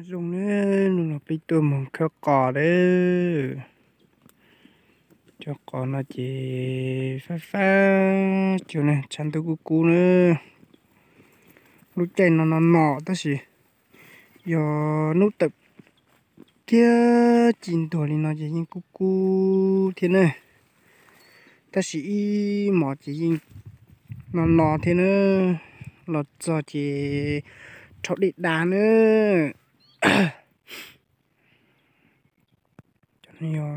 dùng nữa nó bị tôi mong theo cỏ đấy cho cỏ nó chỉ phá phá chiều này chăn tôi cu nữa lúc chạy nó nọ ta chỉ giờ nút tập kia chín tuổi thì nó chỉ như cu thế này ta chỉ mỏ chỉ nó nọ thế nữa lọt giờ chỉ chọn đi đá nữa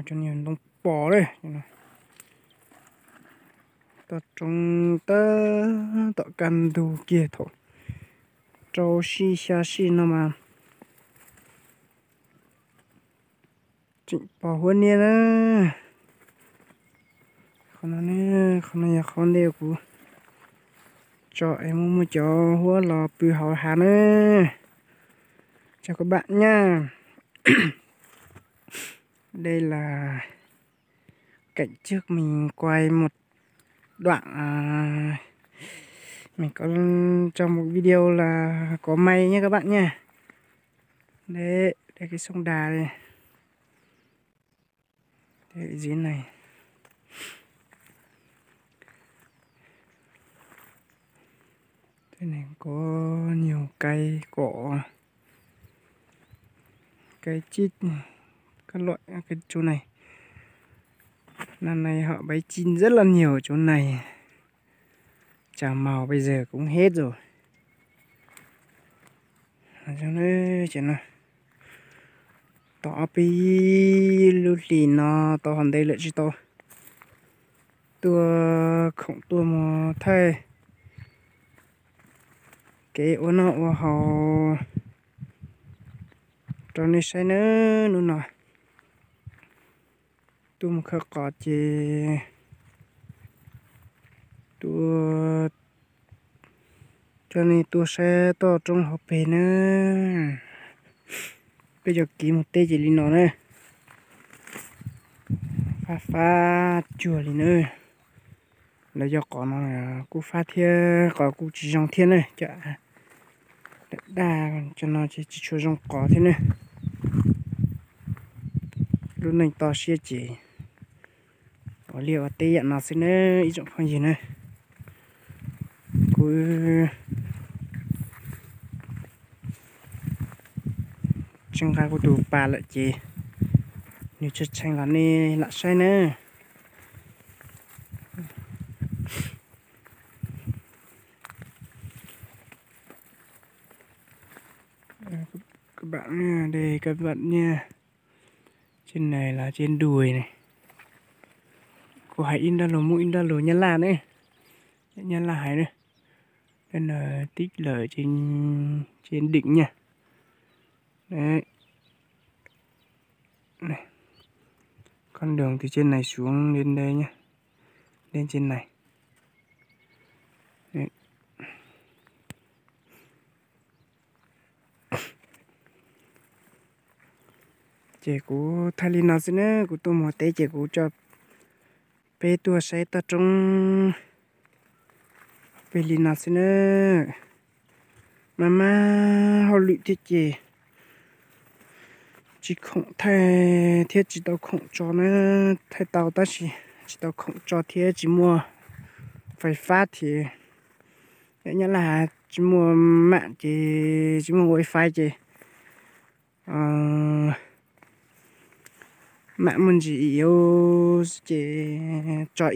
cho nhiều đông bò đây ta trồng ta ta cần đủ kia thôi trâu xì xa xì nó mà chỉnh bò hơn nè nè không nó không đều của cho em mua cho hoa lò bự hào hà nữa chào các bạn nha. Đây là cảnh trước mình quay một đoạn mình có trong một video là có may nhé các bạn nha. Đây cái sông Đà đây, đây cái giếng này. Đây này có nhiều cây cỏ, cây chít, các loại cái chỗ này. Năm nay họ bấy chín rất là nhiều ở chỗ này. Chả màu bây giờ cũng hết rồi. Cho nên chỉ là tỏ pi lưu lì nó tỏ hòn đây lại chỉ tỏ tua khổng tua mà thay cái ô nó ô họ cho nên sai nữa luôn nè tua một khắc cọt chỉ tua cho nên tua xe to trong hộp bể nữa. Bây giờ ký một tê chỉ lên nó này pha chùa lên nữa lấy cho có nó là cú pha thiên có cú chỉ trong thiên này chả đa cho nó chỉ cho trong có thế này lúc này to xia chỉ có liệu tê nhận nó xin nữa ý trọng không gì nữa cú chẳng khai của tụ bà lại chị nếu chất chanh là nè lại sai nữa các bạn nha, đây các bạn nha, trên này là trên đùi này của hải in đa lồ mũi in đa lồ nhân là đấy nhân là hải nữa đây là tích lở trên đỉnh nha. Đấy này con đường từ trên này xuống lên đây nhá, lên trên này. Đấy. Chị của Thalina xin nữa của tôi một té chị của cho bé tua sẽ ta trong Pelina xin nữa mama họ lụy thiết chị không thay thiết chỉ tao không cho nó thay tao ta chỉ tao không cho thiết chỉ mua phải phát thì nhớ là chỉ mua mạng chỉ mua wifi chị mạng mình chỉ yêu chỉ cho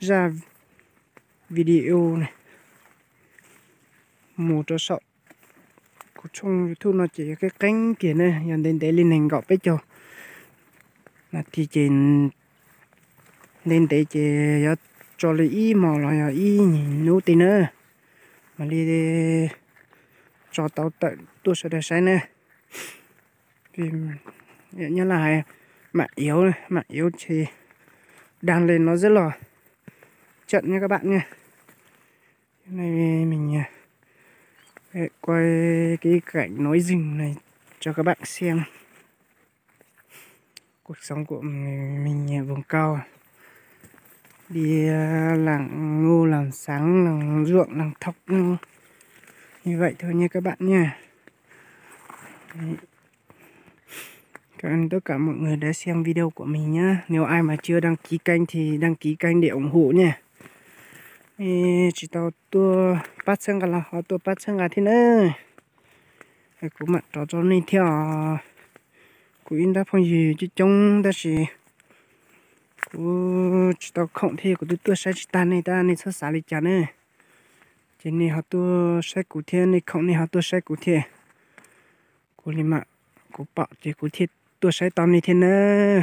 ra video này một cho sợ của trong YouTube nó chỉ cái cánh kia này dần đến để lên hình gọt bé cho là thì chỉ lên để chỉ cho lấy ý màu là ý nấu tí nữa mà đi cho tao tận tôi sẽ để sai nè thì nhớ là mạng yếu thì đang lên nó rất là trận nha các bạn nha. Hôm nay mình quay cái cảnh núi rừng này cho các bạn xem cuộc sống của mình vùng cao, đi làng ngô, làng sáng, làng ruộng, làng thóc Như vậy thôi nha các bạn nha. Cảm ơn tất cả mọi người đã xem video của mình nhé. Nếu ai mà chưa đăng ký kênh thì đăng ký kênh để ủng hộ nha. Chỉ tao tua bắt sang là họ tua bắt sang thế nữa. Cú mặt cho nên theo cú in đã phong gì chứ trông ta chỉ cú chỉ tao không thì cú tua sai chỉ ta này sao xả đi chả nữa. Chỉ này họ tua sai cú thiên này không này họ tua sai cú thiên. Cú li mà cú bảo chỉ cú thiên tua sai tao này thế nữa.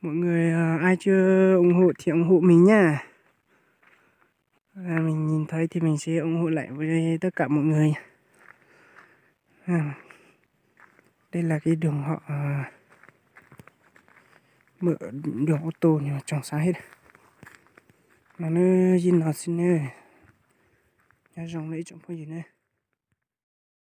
Mọi người ai chưa ủng hộ thì ủng hộ mình nha. Mình nhìn thấy thì mình sẽ ủng hộ lại với tất cả mọi người. Đây là cái đường họ mở đường ô tô nhưng mà chẳng sao hết. Mà nó gì nó xin nữa. Nhà rồng lấy trong phong gì nữa.